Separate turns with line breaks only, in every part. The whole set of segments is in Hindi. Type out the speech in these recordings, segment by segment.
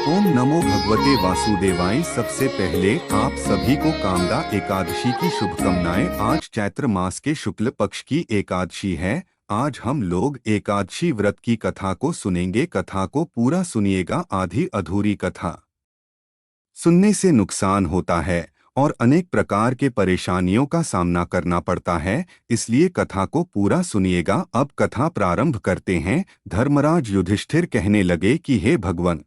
ओम नमो भगवते वासुदेवाय। सबसे पहले आप सभी को कामदा एकादशी की शुभकामनाएं। आज चैत्र मास के शुक्ल पक्ष की एकादशी है। आज हम लोग एकादशी व्रत की कथा को सुनेंगे। कथा को पूरा सुनिएगा, आधी अधूरी कथा सुनने से नुकसान होता है और अनेक प्रकार के परेशानियों का सामना करना पड़ता है, इसलिए कथा को पूरा सुनिएगा। अब कथा प्रारंभ करते हैं। धर्मराज युधिष्ठिर कहने लगे कि हे भगवान,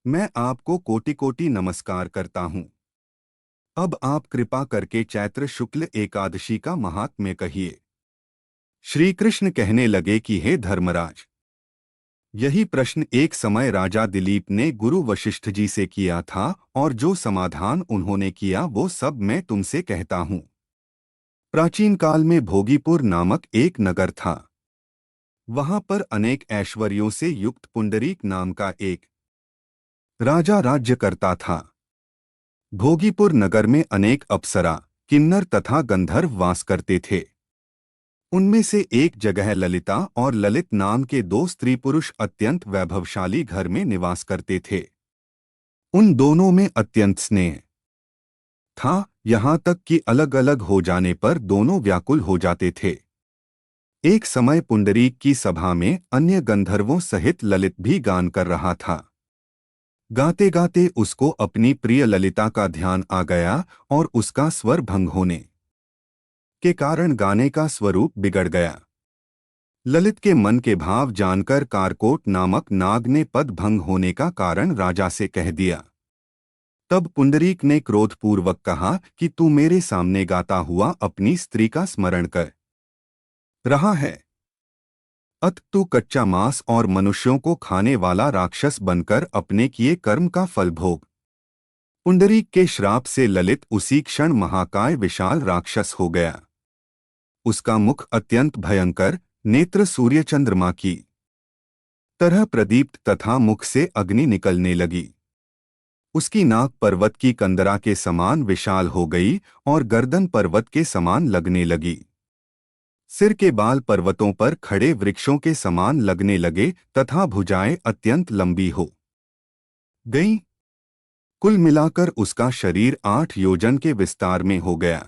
मैं आपको कोटि कोटि नमस्कार करता हूँ। अब आप कृपा करके चैत्र शुक्ल एकादशी का महात्म्य कहिए। श्री कृष्ण कहने लगे कि हे धर्मराज, यही प्रश्न एक समय राजा दिलीप ने गुरु वशिष्ठ जी से किया था और जो समाधान उन्होंने किया वो सब मैं तुमसे कहता हूँ। प्राचीन काल में भोगीपुर नामक एक नगर था। वहां पर अनेक ऐश्वर्यों से युक्त पुंडरीक नाम का एक राजा राज्य करता था। भोगीपुर नगर में अनेक अप्सरा, किन्नर तथा गंधर्व वास करते थे। उनमें से एक जगह ललिता और ललित नाम के दो स्त्री पुरुष अत्यंत वैभवशाली घर में निवास करते थे। उन दोनों में अत्यंत स्नेह था, यहाँ तक कि अलग अलग हो जाने पर दोनों व्याकुल हो जाते थे। एक समय पुंडरीक की सभा में अन्य गंधर्वों सहित ललित भी गान कर रहा था। गाते गाते उसको अपनी प्रिय ललिता का ध्यान आ गया और उसका स्वर भंग होने के कारण गाने का स्वरूप बिगड़ गया। ललित के मन के भाव जानकर कारकोट नामक नाग ने पद भंग होने का कारण राजा से कह दिया। तब पुंडरीक ने क्रोधपूर्वक कहा कि तू मेरे सामने गाता हुआ अपनी स्त्री का स्मरण कर रहा है। अत तू कच्चा मांस और मनुष्यों को खाने वाला राक्षस बनकर अपने किए कर्म का फल भोग। पुंडरीक के श्राप से ललित उसी क्षण महाकाय विशाल राक्षस हो गया। उसका मुख अत्यंत भयंकर, नेत्र सूर्य चंद्रमा की तरह प्रदीप्त तथा मुख से अग्नि निकलने लगी। उसकी नाक पर्वत की कंदरा के समान विशाल हो गई और गर्दन पर्वत के समान लगने लगी। सिर के बाल पर्वतों पर खड़े वृक्षों के समान लगने लगे तथा भुजाएं अत्यंत लंबी हो गईं। कुल मिलाकर उसका शरीर 8 योजन के विस्तार में हो गया।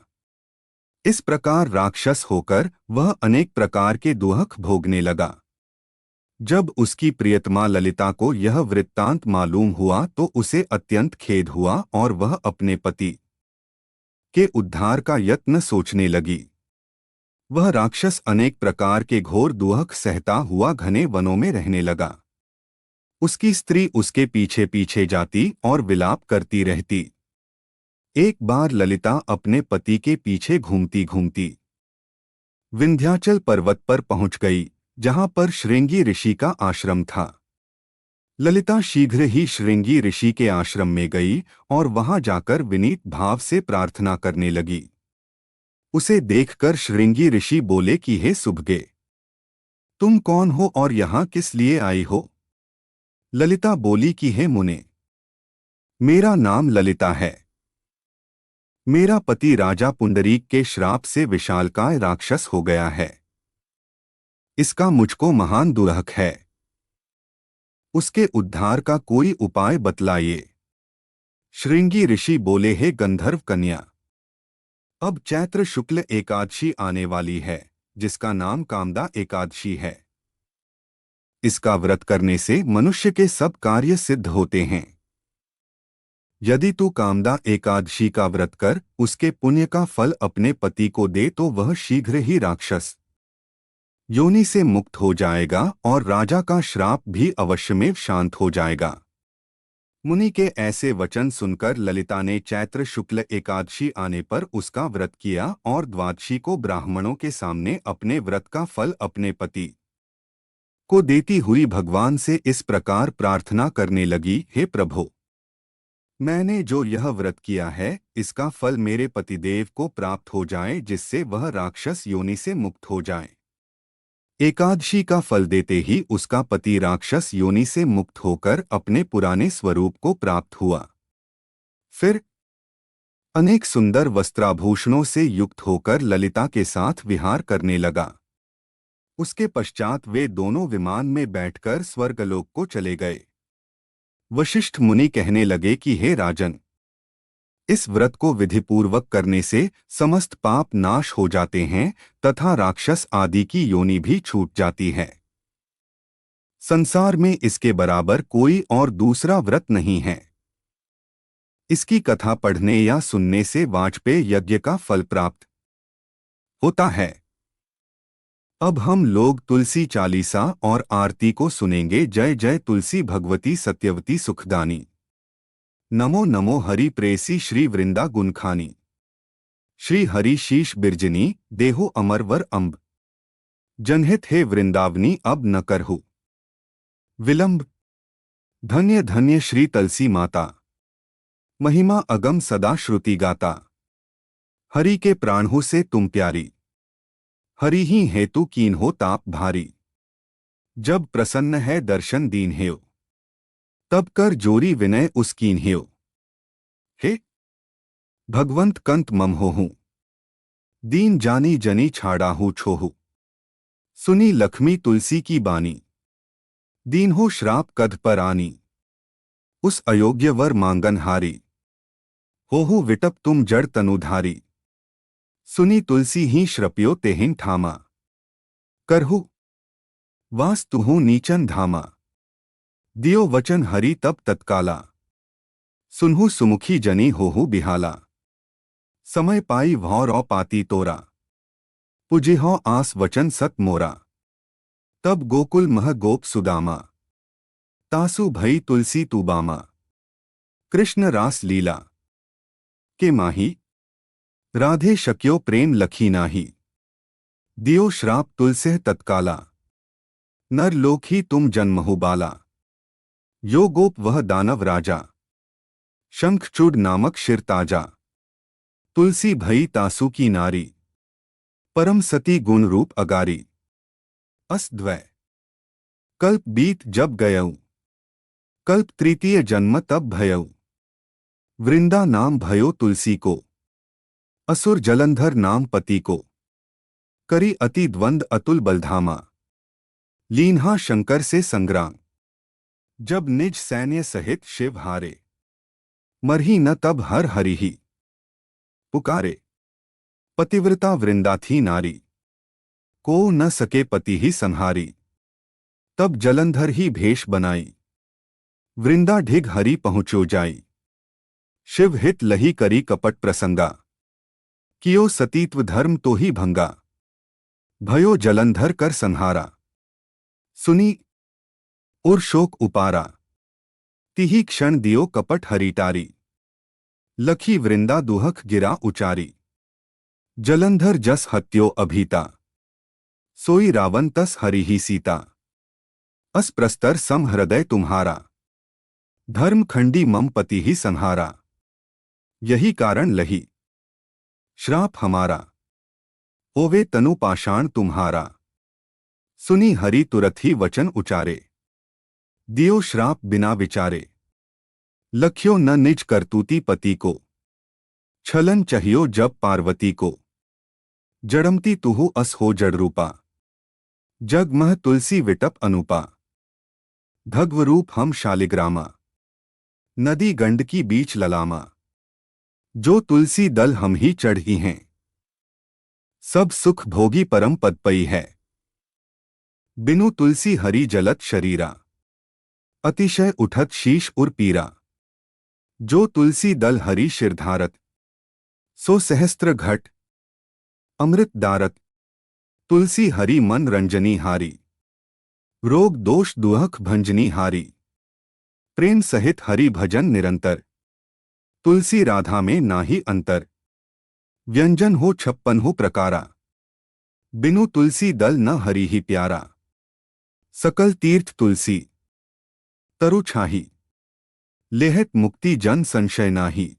इस प्रकार राक्षस होकर वह अनेक प्रकार के दुहख भोगने लगा। जब उसकी प्रियतमा ललिता को यह वृत्तांत मालूम हुआ तो उसे अत्यंत खेद हुआ और वह अपने पति के उद्धार का यत्न सोचने लगी। वह राक्षस अनेक प्रकार के घोर दुहख सहता हुआ घने वनों में रहने लगा। उसकी स्त्री उसके पीछे पीछे जाती और विलाप करती रहती। एक बार ललिता अपने पति के पीछे घूमती घूमती विंध्याचल पर्वत पर पहुंच गई, जहां पर श्रृंगी ऋषि का आश्रम था। ललिता शीघ्र ही श्रृंगी ऋषि के आश्रम में गई और वहां जाकर विनीत भाव से प्रार्थना करने लगी। उसे देखकर श्रृंगी ऋषि बोले कि हे सुभगे, तुम कौन हो और यहाँ किस लिए आई हो? ललिता बोली कि हे मुने, मेरा नाम ललिता है। मेरा पति राजा पुंडरीक के श्राप से विशालकाय राक्षस हो गया है। इसका मुझको महान दुरहक है। उसके उद्धार का कोई उपाय बतलाइए। श्रृंगी ऋषि बोले, हे गंधर्व कन्या, अब चैत्र शुक्ल एकादशी आने वाली है, जिसका नाम कामदा एकादशी है। इसका व्रत करने से मनुष्य के सब कार्य सिद्ध होते हैं। यदि तू कामदा एकादशी का व्रत कर उसके पुण्य का फल अपने पति को दे तो वह शीघ्र ही राक्षस योनि से मुक्त हो जाएगा और राजा का श्राप भी अवश्यमेव शांत हो जाएगा। मुनि के ऐसे वचन सुनकर ललिता ने चैत्र शुक्ल एकादशी आने पर उसका व्रत किया और द्वादशी को ब्राह्मणों के सामने अपने व्रत का फल अपने पति को देती हुई भगवान से इस प्रकार प्रार्थना करने लगी, हे प्रभु, मैंने जो यह व्रत किया है इसका फल मेरे पतिदेव को प्राप्त हो जाए, जिससे वह राक्षस योनि से मुक्त हो जाए। एकादशी का फल देते ही उसका पति राक्षस योनि से मुक्त होकर अपने पुराने स्वरूप को प्राप्त हुआ। फिर अनेक सुंदर वस्त्राभूषणों से युक्त होकर ललिता के साथ विहार करने लगा। उसके पश्चात वे दोनों विमान में बैठकर स्वर्गलोक को चले गए। वशिष्ठ मुनि कहने लगे कि हे राजन, इस व्रत को विधिपूर्वक करने से समस्त पाप नाश हो जाते हैं तथा राक्षस आदि की योनि भी छूट जाती है। संसार में इसके बराबर कोई और दूसरा व्रत नहीं है। इसकी कथा पढ़ने या सुनने से वाजपेय यज्ञ का फल प्राप्त होता है। अब हम लोग तुलसी चालीसा और आरती को सुनेंगे। जय जय तुलसी भगवती सत्यवती सुखदानी। नमो नमो हरि प्रेसी श्री वृंदा गुणखानी। श्री हरि शीश बिरजनी देहो अमरवर अम्ब। जनहित हे वृंदावनी अब न करहु विलंब। धन्य धन्य श्री तुलसी माता, महिमा अगम सदा श्रुति गाता। हरि के प्राणहु से तुम प्यारी, हरि ही हेतु कीन हो ताप भारी। जब प्रसन्न है दर्शन दीन हेयो, तब कर जोरी विनय उस कीन हेयो। हे भगवंत कंत मम होहूं, दीन जानी जनी छाड़ा हूँ छोहू। सुनी लक्ष्मी तुलसी की बानी, दीन हो श्राप कध पर आनी। उस अयोग्य वर मांगन हारी, होहु विटप तुम जड़ तनुधारी। सुनी तुलसी ही श्रपियो तेहिन ठामा, करहु वास तुहु नीचन धामा। दियो वचन हरि तब तत्काला, सुनहु सुमुखी जनी होहु बिहाला। समय पाई भौर औ पाती तोरा, पुजिहो आस वचन सत मोरा। तब गोकुल मह गोप सुदामा, तासु भई तुलसी तुबामा। कृष्ण रास लीला के माही, राधे शक्यो प्रेम लखी नाही। दियो श्राप तुलसेह तत्काला, नर लोक ही तुम जन्महु बाला। यो गोप वह दानव राजा, शंखचूड नामक शिर ताजा। तुलसी भई तासु की नारी, परम सती गुण रूप अगारी। अस द्वै कल्प बीत जब गयऊ, कल्प तृतीय जन्म तब भयऊ। वृंदा नाम भयो तुलसी को, असुर जलंधर नाम पति को। करी अति द्वंद अतुल बलधामा, लीन्हा शंकर से संग्राम। जब निज सैन्य सहित शिव हारे, मरही न तब हर हरि ही पुकारे। पतिव्रता वृंदा थी नारी, को न सके पति ही संहारी। तब जलंधर ही भेष बनाई, वृंदा ढिग हरि पहुँचो जाई। शिव हित लही करी कपट प्रसंगा, कियो सतीत्व धर्म तो ही भंगा। भयो जलंधर कर संहारा, सुनी उर शोक उपारा। तिही क्षण दियो कपट हरिटारी, लखी वृंदा दुहक गिरा उचारी। जलंधर जस हत्यो अभीता, सोई रावण तस हरि ही सीता। अस प्रस्तर सम हृदय तुम्हारा, धर्म खंडी मम पति ही संहारा। यही कारण लही श्राप हमारा, होवे तनु पाषाण तुम्हारा। सुनी हरि तुरत ही वचन उचारे, दियो श्राप बिना विचारे। लख्यो न निज करतूती पति को, छलन चाहियो जब पार्वती को। जड़मती तुहु अस हो जड़ रूपा, जग मह तुलसी विटप अनुपा। भगव रूप हम शालिग्रामा, नदी गंड की बीच ललामा। जो तुलसी दल हम ही चढ़ी हैं, सब सुख भोगी परम पद पई है। बिनु तुलसी हरि जलत शरीरा, अतिशय उठत शीश उर पीरा। जो तुलसी दल हरि शिरधारत, सो सहस्त्र घट अमृत दारत। तुलसी हरि मन रंजनी हारी, रोग दोष दुहक भंजनी हारी। प्रेम सहित हरि भजन निरंतर, तुलसी राधा में नाही अंतर। व्यंजन हो 56 प्रकारा, बिनु तुलसी दल न हरि ही प्यारा। सकल तीर्थ तुलसी तरु छाही, लेहत मुक्ति जन संशय नाही।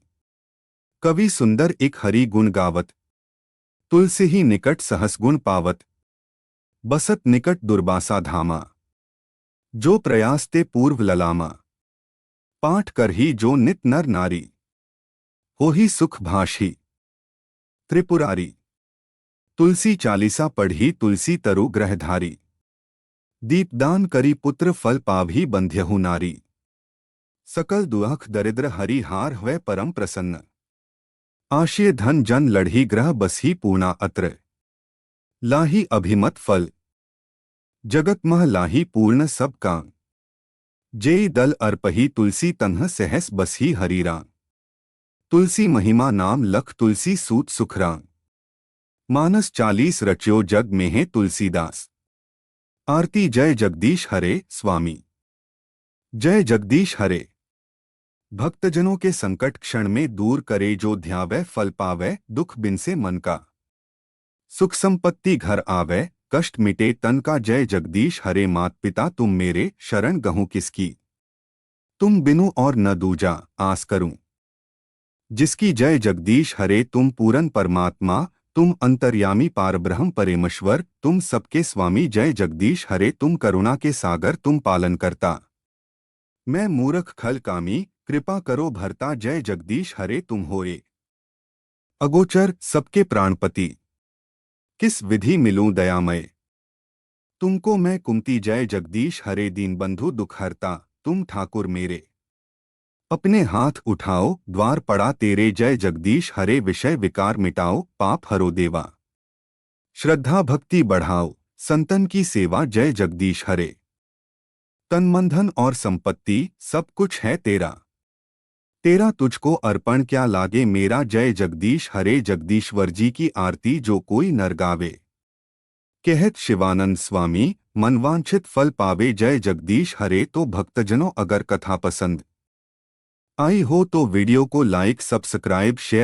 कवि सुंदर एक हरि गुण गावत, तुलसी ही निकट सहस गुण पावत। बसत निकट दुर्बासा धामा, जो प्रयास ते पूर्व ललामा। पाठ कर ही जो नित नर नारी, हो ही सुख भाषी त्रिपुरारी। तुलसी चालीसा पढ़ी तुलसी तरु ग्रहधारी। दीपदान करी पुत्र फल पावही बंध्यहु नारी। सकल दुख दरिद्र हरि हार हुए परम प्रसन्न। आशय धन जन लढ़ी ग्रह बसी पूर्णा अत्र। लाही अभिमत फल जगत मह लाही पूर्ण सब कांग। जेई दल अर्पही तुलसी तन्ह सहस बसही हरीरा। तुलसी महिमा नाम लख तुलसी सूत सुखरां। मानस 40 रच्यो जग में है तुलसीदास। आरती जय जगदीश हरे स्वामी। जय जगदीश हरे। भक्तजनों के संकट क्षण में दूर करे जो ध्यावे फल पावे दुख बिन से मन का। सुख संपत्ति घर आवे कष्ट मिटे तन का। जय जगदीश हरे मात पिता तुम मेरे शरण गहूँ किसकी। तुम बिनु और न दूजा आस करूं। जिसकी जय जगदीश हरे तुम पूरन परमात्मा। तुम अंतर्यामी पारब्रह्म परेमेश्वर तुम सबके स्वामी। जय जगदीश हरे तुम करुणा के सागर तुम पालन करता। मैं मूर्ख खल कामी कृपा करो भरता। जय जगदीश हरे तुम होए अगोचर सबके प्राणपति। किस विधि मिलूं दयामय तुमको मैं कुमति। जय जगदीश हरे दीनबंधु दुख हरता तुम ठाकुर मेरे। अपने हाथ उठाओ द्वार पड़ा तेरे। जय जगदीश हरे विषय विकार मिटाओ पाप हरो देवा। श्रद्धा भक्ति बढ़ाओ संतन की सेवा। जय जगदीश हरे तन मन धन और संपत्ति सब कुछ है तेरा। तेरा तुझको अर्पण क्या लागे मेरा। जय जगदीश हरे जगदीश्वर जी की आरती जो कोई नर गावे। कहत शिवानंद स्वामी मनवांछित फल पावे। जय जगदीश हरे। तो भक्तजनों अगर कथा पसंद आई हो तो वीडियो को लाइक सब्सक्राइब शेयर